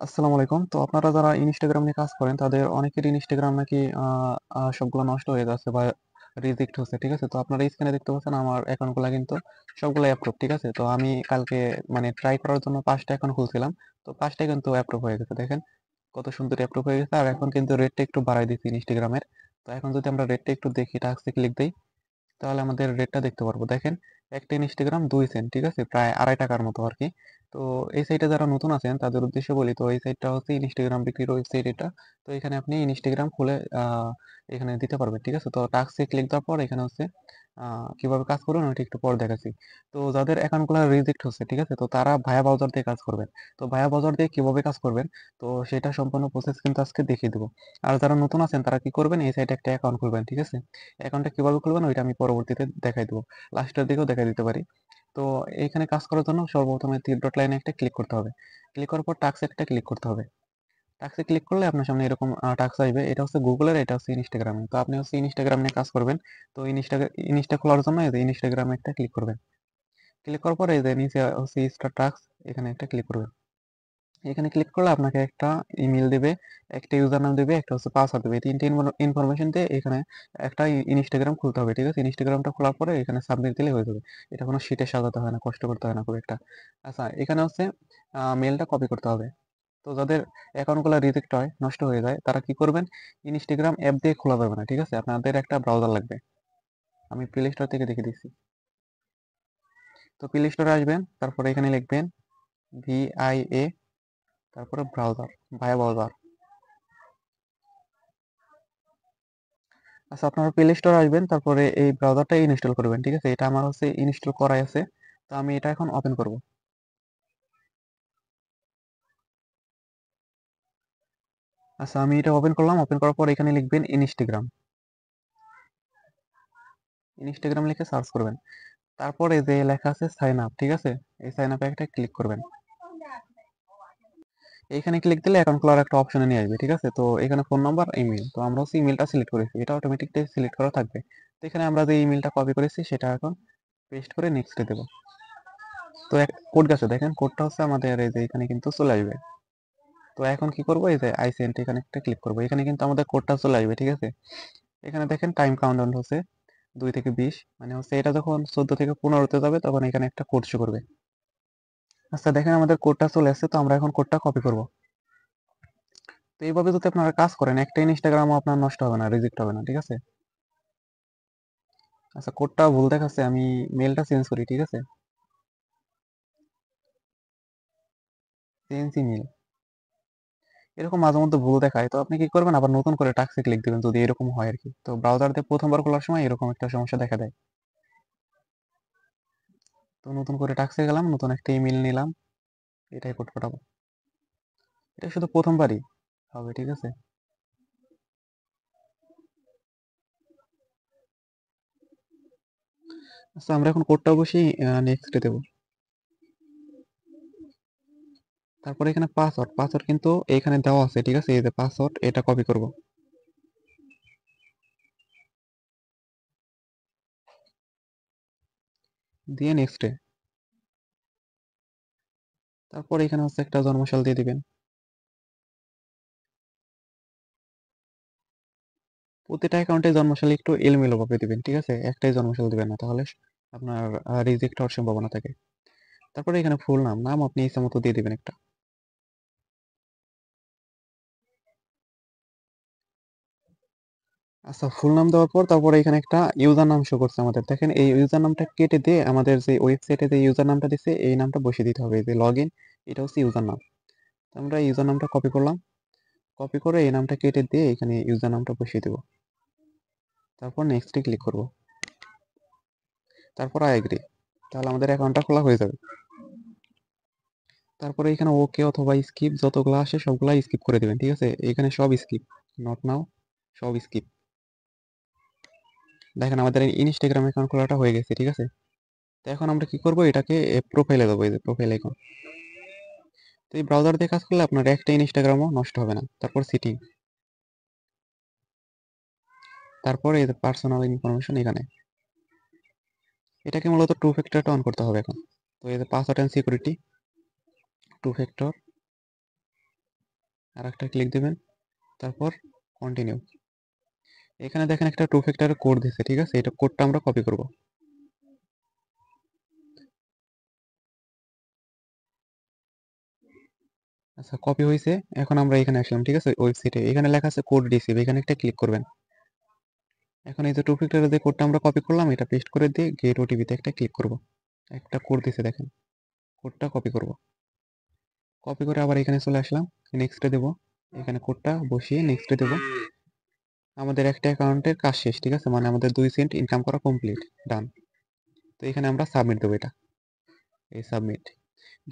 আসসালামু আলাইকুম। তো আপনারা যারা ইনস্টাগ্রাম নিয়ে কাজ করেন তাদের অনেকেরই ইনস্টাগ্রাম নাকি সবগুলো নষ্ট হয়ে যাচ্ছে বা রিজেক্ট হচ্ছে। ঠিক আছে? তো আপনারা স্ক্রিনে দেখতে পাচ্ছেন আমার অ্যাকাউন্ট গুলা কিন্তু সবগুলাই অ্যাপ্রুভ। ঠিক আছে? তো আমি কালকে মানে ট্রাই করার জন্য ৫ টা অ্যাকাউন্ট খুলছিলাম। তো ৫ টাই কিন্তু অ্যাপ্রুভ হয়ে গেছে। দেখেন কত সুন্দর অ্যাপ্রুভ হয়ে গেছে। আর এখন কিন্তু রেটটা একটু বাড়ায় দিয়েছি ইনস্টাগ্রামের। তো এখন যদি আমরা রেটটা একটু দেখি, টাস্কে ক্লিক দেই, তাহলে আমাদের রেটটা দেখতে পারবো। দেখেন একটা ইনস্টাগ্রাম ২ সেন্ট, ঠিক আছে? প্রায় ৳২.৫ মতো আরকি। তো এই সাইটে যারা নতুন আছেন তাদের উদ্দেশ্যে বলি, তো এই সাইটটা হচ্ছে ইনস্টাগ্রাম বিক্রির ওয়েবসাইট এটা। তো এখানে আপনি ইনস্টাগ্রাম খুলে এখানে দিতে পারবেন, ঠিক আছে? তো টাস্কে ক্লিক দেওয়ার পর এখানে হচ্ছে আ কিভাবে কাজ করবেন ওইটা একটু পরে দেখাচ্ছি। তো যাদের অ্যাকাউন্ট গুলা রিজেক্ট হচ্ছে, ঠিক আছে? তো তারা ভায়া ব্রাউজার দিয়ে কাজ করবেন। তো ভায়া ব্রাউজার দিয়ে কিভাবে কাজ করবেন, তো সেটা সম্পূর্ণ প্রসেস কিন্তু আজকে দেখিয়ে দিব। আর যারা নতুন আছেন তারা কি করবেন, এই সাইটে একটা অ্যাকাউন্ট খুলবেন, ঠিক আছে? অ্যাকাউন্টটা কিভাবে খুলবেন ওইটা আমি পরবর্তীতে দেখাই দেবো। লাস্টের দিকেও দেখাই দিতে পারি। তো এইখানে কাজ করার জন্য সর্বপ্রথমে 3 ডট লাইনে একটা ক্লিক করতে হবে। ক্লিক করার পর টাস্ক একটা ক্লিক করতে হবে। টাস্কে ক্লিক করলে আপনার সামনে এরকম টাস্ক আসবে। এটা হচ্ছে গুগলের, এটা হচ্ছে ইনস্টাগ্রামের। তো আপনি হচ্ছে ইনস্টাগ্রাম নিয়ে কাজ করবেন। তো ইনস্টা খোলার জন্য এই যে ইনস্টাগ্রামে একটা ক্লিক করবেন। ক্লিক করার পরে এই যে নিচে হচ্ছে স্টার্ট টাস্ক, এখানে একটা ক্লিক করবেন। এখানে ক্লিক করলে আপনাকে একটা ইমেইল দিবে, একটা ইউজার নাম দিবে, একটা হচ্ছে পাসওয়ার্ড দিবে। এই ৩ টে ইনফরমেশন দিয়ে এখানে একটা ইনস্টাগ্রাম খুলতে হবে। ঠিক আছে? ইনস্টাগ্রামটা খোলার পরে এখানে সাবমিট দিলেই হয়ে যাবে। এটা কোনো শিটে সাজাতে হয় না, কষ্ট করতে হয় না খুব একটা। আচ্ছা, এখানে হচ্ছে মেইলটা কপি করতে হবে। তো যাদের অ্যাকাউন্ট গুলা রিজেক্ট হয়, নষ্ট হয়ে যায়, তারা কি করবেন? ইনস্টাগ্রাম অ্যাপ দিয়ে খোলা যাবে না। ঠিক আছে? আপনাদের একটা ব্রাউজার লাগবে। আমি প্লে স্টোর থেকে দেখে দিচ্ছি। তো প্লে স্টোরে আসবেন, তারপরে এখানে লিখবেন VIA, তারপরে ব্রাউজার, ভায়া ব্রাউজার। আচ্ছা, আপনারা প্লে স্টোরে আসবেন, তারপরে এই ব্রাউজারটা ইনস্টল করবেন। ঠিক আছে? এটা আমার হচ্ছে ইনস্টল করাই আছে। তো আমি এটা এখন ওপেন করব। আচ্ছা, আমি এটা ওপেন করলাম। ওপেন করার পর এখানে লিখবেন ইনস্টাগ্রাম। ইনস্টাগ্রাম লিখে সার্চ করবেন। তারপরে যে লেখা আছে সাইন আপ, ঠিক আছে? এই সাইন আপে একটা ক্লিক করবেন। এইখানে ক্লিক দিলে অ্যাকাউন্ট খোলার একটা অপশনে নিয়ে আসবে। ঠিক আছে? তো এখানে ফোন নাম্বার, ইমেইল। তো আমরা হচ্ছে ইমেইলটা সিলেক্ট করেছি। এটা অটোমেটিকলি সিলেক্ট করা থাকবে। তো এখানে আমরা যে ইমেইলটা কপি করেছি সেটা এখন পেস্ট করে নেক্সটে দেব। তো এক কোড গেছে, দেখেন কোডটা হচ্ছে আমাদের এই যে এখানে কিন্তু চলে আসবে। তো এখন কি করব, এই যে আই সেন্ট, এখানে একটা ক্লিক করব। এখানে কিন্তু আমাদের কোডটা চলে আসবে। ঠিক আছে? এখানে দেখেন টাইম কাউন্টডাউন হচ্ছে 2 থেকে 20, মানে হচ্ছে এটা যখন 14 থেকে 15 তে যাবে তখন এখানে একটা কোড শো করবে। আচ্ছা, দেখেন আমাদের কোডটা চলে আসছে। তো আমরা এখন কোডটা কপি করব। তো এইভাবে যদি আপনারা কাজ করেন, একটা ইনস্টাগ্রামও আপনার নষ্ট হবে না, রিজেক্ট হবে না। ঠিক আছে? আচ্ছা, কোডটা ভুল দেখাচ্ছে, আমি মেলটা চেঞ্জ করি। ঠিক আছে? চেঞ্জ ইমেল, এরকম মাঝে মধ্যে ভুল দেখায়। তো আপনি কি করবেন, আবার নতুন করে টাক্সে ক্লিক দিবেন যদি এরকম হয় আর কি। তো ব্রাউজার দিয়ে প্রথমবার খোলার সময় এরকম একটা সমস্যা দেখা দেয়। তো নতুন করে টাক্সে গেলাম, নতুন একটা ইমেল নিলাম, এটাই কোড পাঠাবো। এটা শুধু প্রথমবারই হবে। ঠিক আছে? আচ্ছা, আমরা এখন কোডটা অবশ্যই নেক্সটে দেবো। তারপরে এখানে পাসওয়ার্ড, পাসওয়ার্ড কিন্তু এখানে দেওয়া আছে। ঠিক আছে? এই যে পাসওয়ার্ড, এটা কপি করব। দিয়ে নেক্সটে। তারপর এখানে হচ্ছে একটা জন্মসাল দিয়ে দিবেন। প্রতিটা অ্যাকাউন্টে জন্মসাল একটু এলোমেলো ভাবে দিবেন। ঠিক আছে? একটাই জন্মসাল দিবেন না, তাহলে আপনার রিজেক্ট হওয়ার সম্ভাবনা থাকে। তারপরে এখানে ফুল নাম, নাম আপনি ইচ্ছা মতো দিয়ে দিবেন একটা। আচ্ছা, ফুল নাম দেওয়ার পর তারপরে এখানে একটা ইউজার নাম শো করছে আমাদের। দেখেন এই ইউজার নামটা কেটে দিয়ে আমাদের যে ওয়েবসাইটে যে ইউজার নামটা দিছে এই নামটা বসিয়ে দিতে হবে। এই যে লগ ইন, এটা হচ্ছে ইউজার নাম। তো আমরা ইউজার নামটা কপি করলাম। কপি করে এই নামটা কেটে দিয়ে এখানে ইউজার নামটা বসিয়ে দেবো। তারপর নেক্সটে ক্লিক করব। তারপর আই এগ্রি। তাহলে আমাদের অ্যাকাউন্টটা খোলা হয়ে যাবে। তারপরে এখানে ওকে অথবা স্কিপ যতগুলো আসে সবগুলা স্কিপ করে দিবেন। ঠিক আছে? এখানে সব স্কিপ, নট নাও, সব স্কিপ। দেখেন আমাদের ইনস্টাগ্রাম অ্যাকাউন্ট খোলাটা হয়ে গেছে। ঠিক আছে? তো এখন আমরা কি করব, এটাকে প্রোফাইলে দেবো, এই যে প্রোফাইল আইকন। তো এই ব্রাউজার দিয়ে কাজ করলে আপনার একটা ইনস্টাগ্রামও নষ্ট হবে না। তারপর সিটিং, তারপর এই যে পার্সোনাল ইনফরমেশন এখানে, এটাকে মূলত টু ফ্যাক্টরটা অন করতে হবে এখন। তো এই যে password and security, two factor, আর একটা ক্লিক দিবেন, তারপর কন্টিনিউ। এখানে দেখেন একটা টু ফ্যাক্টর কোড দিছে, ঠিক আছে? এটা কোডটা আমরা কপি করব। আচ্ছা, কপি হয়েছে। এখন আমরা এখানে আসলাম, ঠিক আছে? ওয়েবসাইটে এখানে লেখা আছে কোড রিসিভ, এখানে একটা ক্লিক করবেন। এখন এই যে টু ফ্যাক্টরের যে কোডটা আমরা কপি করলাম, এটা পেস্ট করে দিয়ে গেট ওটিপিতে একটা ক্লিক করব। একটা কোড দিছে দেখেন, কোডটা কপি করব। কপি করে আবার এখানে চলে আসলাম, নেক্সটে দেব। এখানে কোডটা বসিয়ে নেক্সটে দেব। আমাদের একটা অ্যাকাউন্টের কাজ শেষ, ঠিক আছে? মানে আমাদের 2 সেন্ট ইনকাম করা কমপ্লিট, ডান। তো এখানে আমরা সাবমিট দেবো এটা, এই সাবমিট।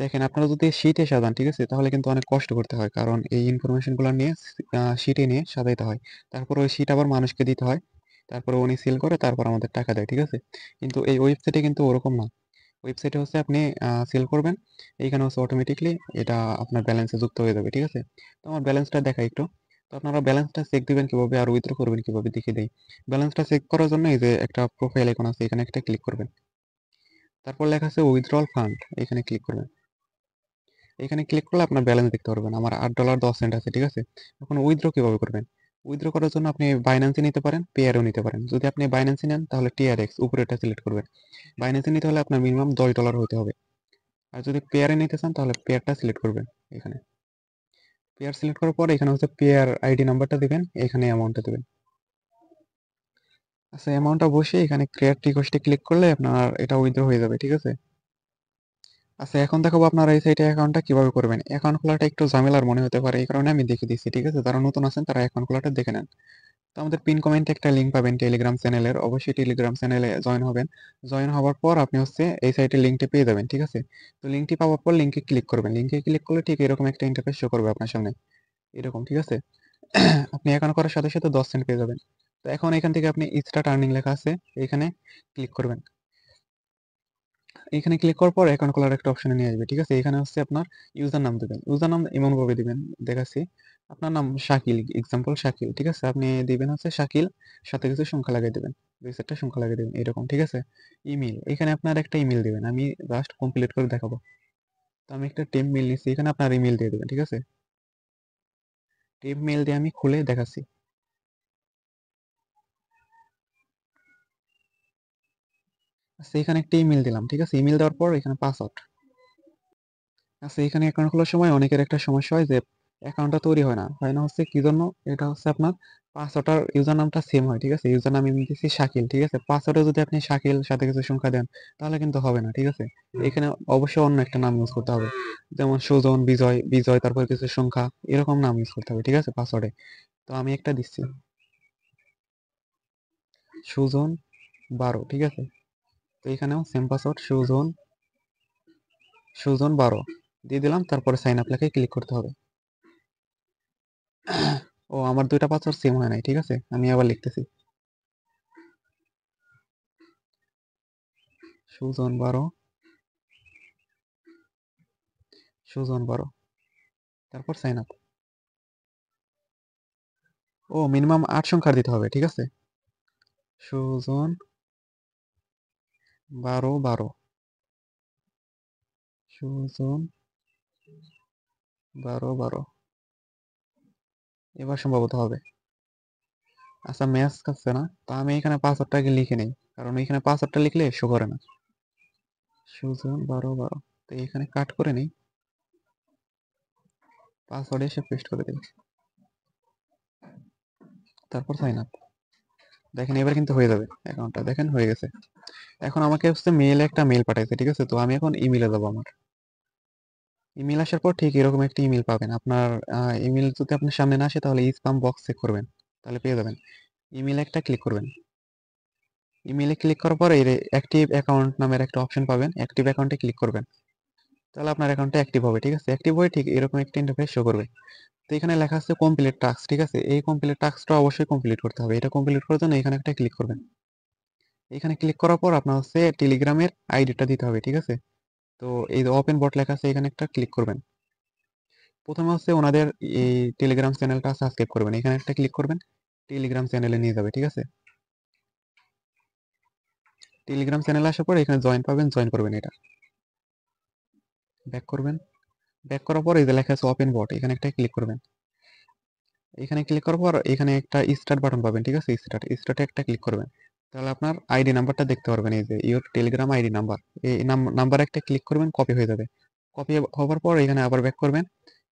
দেখেন আপনারা যদি শিটে সাজান, ঠিক আছে, তাহলে কিন্তু অনেক কষ্ট করতে হয়, কারণ এই ইনফরমেশনগুলো নিয়ে শিটে নিয়ে সাজাইতে হয়। তারপর ওই শিট আবার মানুষকে দিতে হয়, তারপরে উনি সেল করে, তারপর আমাদের টাকা দেয়, ঠিক আছে? কিন্তু এই ওয়েবসাইটে কিন্তু ওরকম না। ওয়েবসাইটে হচ্ছে আপনি সেল করবেন, এইখানে হচ্ছে অটোমেটিকলি এটা আপনার ব্যালেন্সে যুক্ত হয়ে যাবে, ঠিক আছে? তো আমার ব্যালেন্সটা দেখাই একটু। তো আপনারা ব্যালেন্সটা চেক দিবেন কিভাবে আর উইথড্র করবেন কিভাবে দেখিয়ে দেই। ব্যালেন্সটা চেক করার জন্য এই যে একটা প্রোফাইল আইকন আছে, এখানে একটা ক্লিক করবেন। তারপর লেখা আছে উইথড্রল ফান্ড, এখানে ক্লিক করবেন। এখানে ক্লিক করলে আপনার ব্যালেন্স দেখতে পারবেন। আমার $8.10 আছে, ঠিক আছে? এখন উইথড্র কিভাবে করবেন? উইথড্র করার জন্য আপনি বাইন্যান্সে নিতে পারেন, পেয়ারও নিতে পারেন। যদি আপনি বাইন্যান্সে নেন তাহলে টিআরএক্স উপরেরটা সিলেক্ট করবেন। বাইন্যান্সে নিতে হলে আপনার মিনিমাম $10 হতে হবে। আর যদি পেয়ারে নিতে চান তাহলে পেয়ারটা সিলেক্ট করবেন এখানে। পেয়ার সিলেক্ট করার পর এখানে হচ্ছে পেয়ার আইডি নাম্বারটা দিবেন, এখানে অ্যামাউন্টটা দিবেন। আচ্ছা, অ্যামাউন্টটা বসে এখানে ক্রিয়েট রিকোয়েস্টে ক্লিক করলে আপনার এটা উইথড্র হয়ে যাবে, ঠিক আছে? আচ্ছা, এখন দেখাবো আপনারা এই সাইটে অ্যাকাউন্টটা কিভাবে করবেন। অ্যাকাউন্ট খোলাটা একটু ঝামেলার মনে হতে পারে, এই কারণে আমি দেখিয়ে দিচ্ছি, ঠিক আছে? যারা নতুন আছেন তারা অ্যাকাউন্ট খোলাটা দেখে নেন। তো আমাদের পিন কমেন্টে একটা লিঙ্ক পাবেন টেলিগ্রাম চ্যানেলের, অবশ্যই টেলিগ্রাম চ্যানেলে জয়েন হবেন। জয়েন হওয়ার পর আপনি হচ্ছে এই সাইটের লিঙ্কটি পেয়ে যাবেন, ঠিক আছে? তো লিঙ্কটি পাওয়ার পর লিঙ্কে ক্লিক করবেন। লিঙ্কে ক্লিক করলে ঠিক এরকম একটা ইন্টারফেস শো করবে আপনার সামনে, এরকম, ঠিক আছে? আপনি অ্যাকাউন্ট করার সাথে সাথে 10 সেন্ট পেয়ে যাবেন। তো এখন এখান থেকে আপনি স্টার্ট আর্নিং লেখা আছে, এখানে ক্লিক করবেন। এখানে ক্লিক করার পর অ্যাকাউন্ট খোলার একটা অপশনে নিয়ে আসবে, ঠিক আছে? এখানে হচ্ছে আপনার ইউজার নাম দিবেন। ইউজার নাম এমন ভাবে দিবেন, দেখাচ্ছি। আপনার নাম শাকিল, এক্সাম্পল শাকিল, ঠিক আছে? আপনি দিবেন হচ্ছে শাকিল, সাথে কিছু সংখ্যা লাগিয়ে দিবেন, 2-4টা সংখ্যা লাগিয়ে দিবেন, এরকম, ঠিক আছে? ইমেল, এখানে আপনার একটা ইমেল দিবেন। আমি জাস্ট কমপ্লিট করে দেখাবো। তো আমি একটা টেম মেল নিচ্ছি, এখানে আপনার ইমেল দিয়ে দিবেন, ঠিক আছে? টেম মেল দিয়ে আমি খুলে দেখাচ্ছি। আচ্ছা, এখানে একটা ইমেল দিলাম, ঠিক আছে? ইমেল দেওয়ার পর এখানে পাসওয়ার্ড। আচ্ছা, এখানে অ্যাকাউন্ট খোলার সময় অনেকের একটা সমস্যা হয় যে অ্যাকাউন্টটা তৈরি হয় না হচ্ছে কি জন্য? এটা হচ্ছে আপনার পাসওয়ার্ডটার ইউজার নামটা সেম হয়, ঠিক আছে? ইউজার নাম আমি দিচ্ছি শাকিল, ঠিক আছে? পাসওয়ার্ডে যদি আপনি শাকিল সাথে কিছু সংখ্যা দেন তাহলে কিন্তু হবে না, ঠিক আছে? এখানে অবশ্যই অন্য একটা নাম ইউজ করতে হবে, যেমন সুজন, বিজয়, বিজয় তারপর কিছু সংখ্যা, এরকম নাম ইউজ করতে হবে, ঠিক আছে? পাসওয়ার্ডে। তো আমি একটা দিচ্ছি, সুজন 12, ঠিক আছে? তো এখানেও সেম পাসওয়ার্ড, সুজন, সুজন 12 দিয়ে দিলাম, তারপরে সাইন আপ লেখে ক্লিক করতে হবে। ও, আমার 2টা পাসওয়ার্ড সেম হয় নাই, ঠিক আছে? আমি আবার লিখতেছি, সুজন 12, সুজন 12, তারপর সাইন আপ। ও, মিনিমাম 8 সংখ্যার দিতে হবে, ঠিক আছে? সুজন 12 12, সুজন 12 12, এবার সম্ভবত হবে। আচ্ছা, ম্যাচ খাচ্ছে না, তো আমি এখানে পাসওয়ার্ডটাকে লিখে নেই, কারণ এখানে পাসওয়ার্ডটা লিখলে শো করে না। সুজন 12 12, তো এখানে কাট করে নেই, পাসওয়ার্ড এসে পেস্ট করে দিই, তারপর সাইন আপ। দেখেন এবার কিন্তু হয়ে যাবে, অ্যাকাউন্টটা দেখেন হয়ে গেছে। এখন আমাকে হচ্ছে মেইলে একটা মেল পাঠাইছে, ঠিক আছে? তো আমি এখন ইমেলে যাবো। আমার ইমেল আসার পর ঠিক এরকম একটা ইমেল পাবেন। আপনার ইমেল যদি আপনার সামনে না আসে তাহলে স্প্যাম বক্স চেক করবেন, তাহলে পেয়ে যাবেন। ইমেলে একটা ক্লিক করবেন। ইমেলে ক্লিক করার পর এই অ্যাক্টিভ অ্যাকাউন্ট নামের একটা অপশন পাবেন, অ্যাক্টিভ অ্যাকাউন্টে ক্লিক করবেন। তাহলে আপনার অ্যাকাউন্টটা অ্যাক্টিভ হবে, ঠিক আছে? অ্যাক্টিভ হয়ে ঠিক এরকম একটা ইন্টারফেস শো করবে। তো এখানে লেখা আছে কমপ্লিট টাস্ক, ঠিক আছে? এই কমপ্লিট টাস্কটা অবশ্যই কমপ্লিট করতে হবে। এটা কমপ্লিট করার জন্য এখানে একটা ক্লিক করবেন। এখানে ক্লিক করার পর আপনার হচ্ছে টেলিগ্রামের আইডিটা দিতে হবে, ঠিক আছে? তো এই যে ওপেন বট লেখা আছে, এখানে একটা ক্লিক করবেন। প্রথমে হচ্ছে ওনাদের এই টেলিগ্রাম চ্যানেলটা সাবস্ক্রাইব করবেন, এখানে একটা ক্লিক করবেন, টেলিগ্রাম চ্যানেলে নিয়ে যাবে, ঠিক আছে? টেলিগ্রাম চ্যানেলে আসার পর এখানে জয়েন পাবেন, জয়েন করবেন। এটা ব্যাক করবেন। ব্যাক করার পর এই যে লেখা আছে ওপেন বট, এখানে একটা ক্লিক করবেন। এখানে ক্লিক করার পর এখানে একটা স্টার্ট বাটন পাবেন, ঠিক আছে? স্টার্টে একটা ক্লিক করবেন। তাহলে আপনার আইডি নাম্বারটা দেখতে পারবেন, এই যে ইওর টেলিগ্রাম আইডি নাম্বার। এই নাম্বারে একটা ক্লিক করবেন, কপি হয়ে যাবে। কপি হওয়ার পর এখানে আবার ব্যাক করবেন।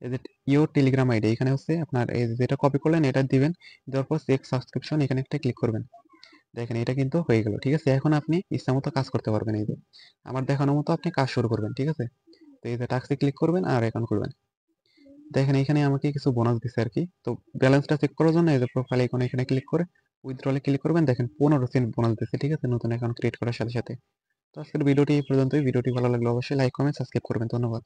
এই যে ইওর টেলিগ্রাম আইডি, এখানে হচ্ছে আপনার এই যে যেটা কপি করলেন এটা দিবেন। দেওয়ার পর চেক সাবস্ক্রিপশন এখানে একটা ক্লিক করবেন। দেখেন এটা কিন্তু হয়ে গেল, ঠিক আছে? এখন আপনি ইচ্ছামতো কাজ করতে পারবেন। এই যে আমার দেখানো মতো আপনি কাজ শুরু করবেন, ঠিক আছে? তো এই যে টাস্কে ক্লিক করবেন আর অ্যাকাউন্ট খুলবেন। দেখেন এখানে আমাকে কিছু বোনাস দিছে আরকি। তো ব্যালেন্সটা চেক করার জন্য এই যে প্রোফাইল আইকনে এখানে ক্লিক করে উইথড্রলে ক্লিক করবেন। দেখেন 15 সেন্ট বোনাস দিছে, ঠিক আছে? নতুন অ্যাকাউন্ট ক্রিয়েট করার সাথে, সাথে। তো আজকের ভিডিওটি এই পর্যন্তই। ভিডিওটি ভালো লাগলে অবশ্যই লাইক, কমেন্ট, সাবস্ক্রাইব করবেন। ধন্যবাদ।